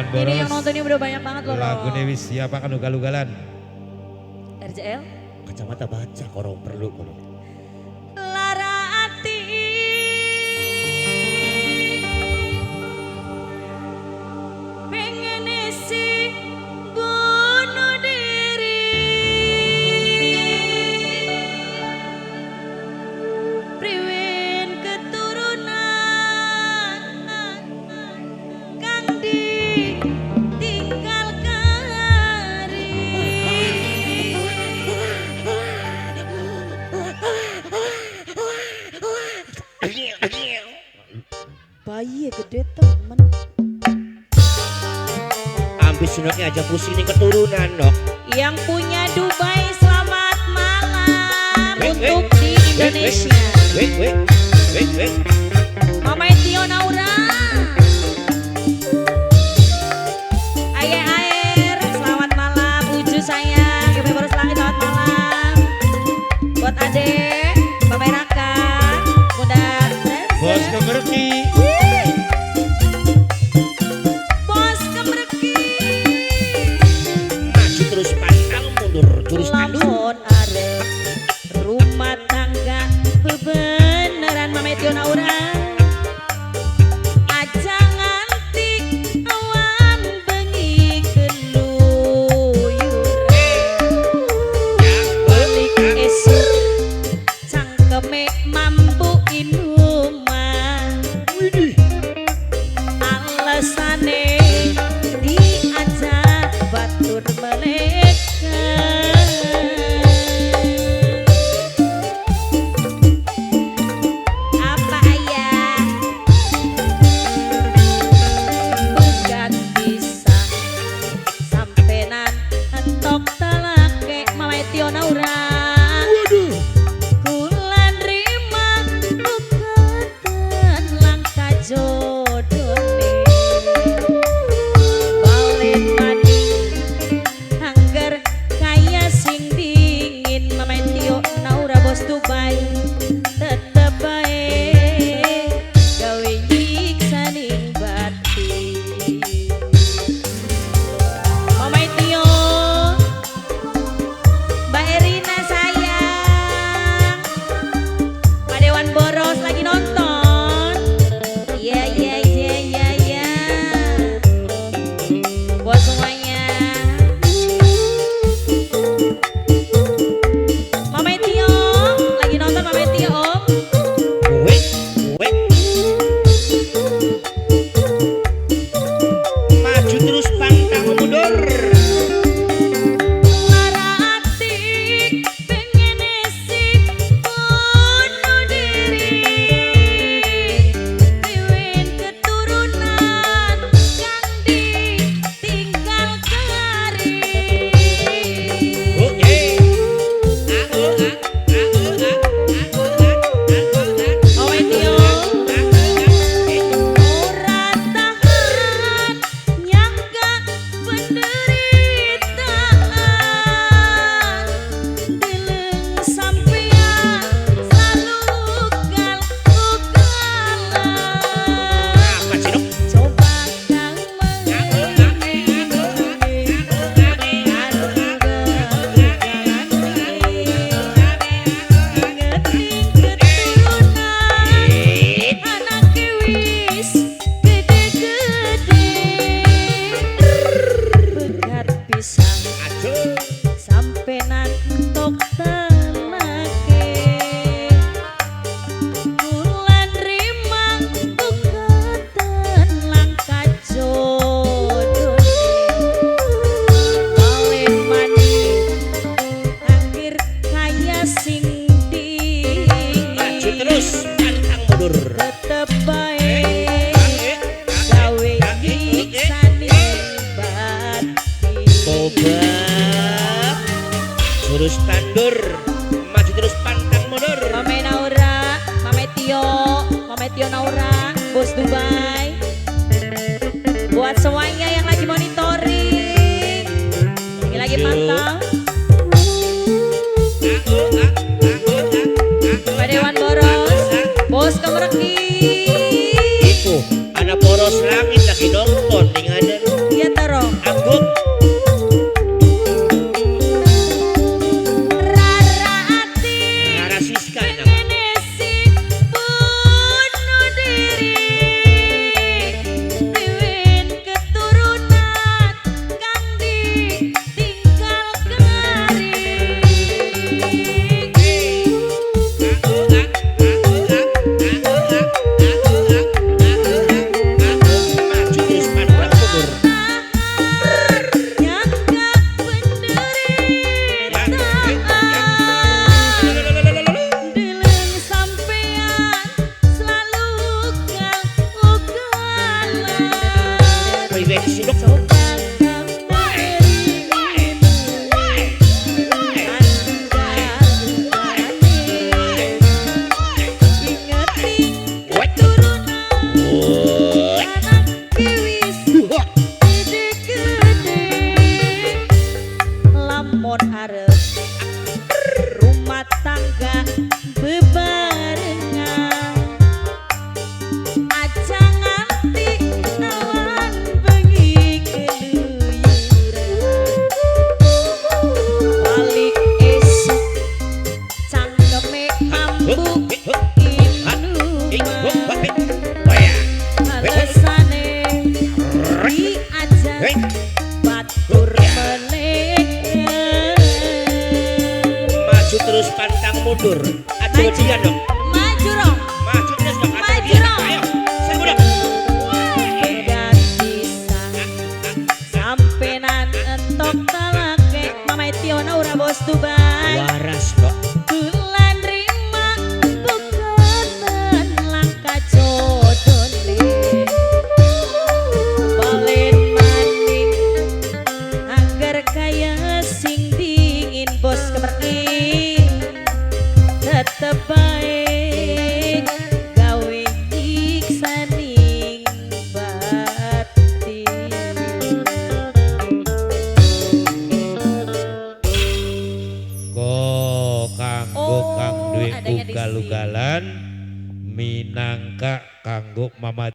Dewan Boros. Ini yang nontonnya udah banyak banget loh. Lagu Dewi siapa kan ugal-ugalan. RJL. Kacamata baca korong perlu korong. Lara ati pengen isi bunuh diri priwin keturunan kang ditinggal kari. Bayi gede temen. Ambis sunatnya aja pusing nih keturunan nok. Yang punya Dubai selamat malam untuk di Indonesia. Wait. Mama Etio Naura. Ayah Air selamat malam. Uju sayang. Kami baru selangit selamat malam. Buat Ade, Bapak Raka, Bunda Bos Kemerki. Bos Kemerki. Maju terus pantang mundur terus tanduk. Lamun arep rumah tangga bebeneran Mama Etio Naura. Aja nganti awan bengi keluyuran. Balik esuk cangkeme mampu inuman. Alesane diajak batur melekat. Apa ayah begat bisa sampenan entok telake Mama Etio Naura. Kulan rima ukatan langka jodone. Balik mani angger kaya sing dingin Mama Etio Naura bos Dubai. Tetep bae gawe nyiksaning batin. Mama Etio, Mbak Erina sayang, Pak Dewan Boros lagi nonton. Iya. Buat semuanya. Mama Etio lagi nonton Mama Etio Om. Wait. Maju terus pantang mundur. Lara ati pengen isi bunuh diri priwin keturunan kang ditinggal kari. Oke. Mama Etio ora tahan nyangka penderitaan. Dileng sampean selalu ugal-ugalan. Apa sih nok? Coba kang mengerti karo ugal-ugalan ngeting keturunan anake wis gede-gede. Begat pisang Aduh. sampenan entok telake. Bulan rima ukatan langka jodone. Balik mani akhir kaya sing Maju dingin. terus pantang mundur. Tetep bae gawe nyiksaning batin. Tobat. Terus tandur. Maju terus pantang mundur. Mama Naura, Mama Etio Naura, Bos Dubai. Buat semuanya yang lagi monitoring, yang lagi pantau. Pak Dewan Boros, Bos Kemerki. Iku, anak poros langit lagi nonton nih ada. coba kembali ingeti turunan anak kiwis gede-gede lamun arep rumah tangga bebarengan aja nganti awan bengi keluyuran balik esuk cangkeme ambuk inuman alasane diajak batur menekan Maju terus pantang mundur. Aja wejian dong. maju rong Maju terus dong. Aja Maju wejian. dong. Ayo. Seru dong. Enggak bisa sampenan entok talake Mama Etiona ura bos Dubai Waras dong. Bulan rima bukan langkah jodone Balen maning agar kaya sing dingin bos kemerki tetep baik gawe iksaning batin Go kanggo Oh, kang duwe adanya di sini. ugal-ugalan minangka kanggo Mama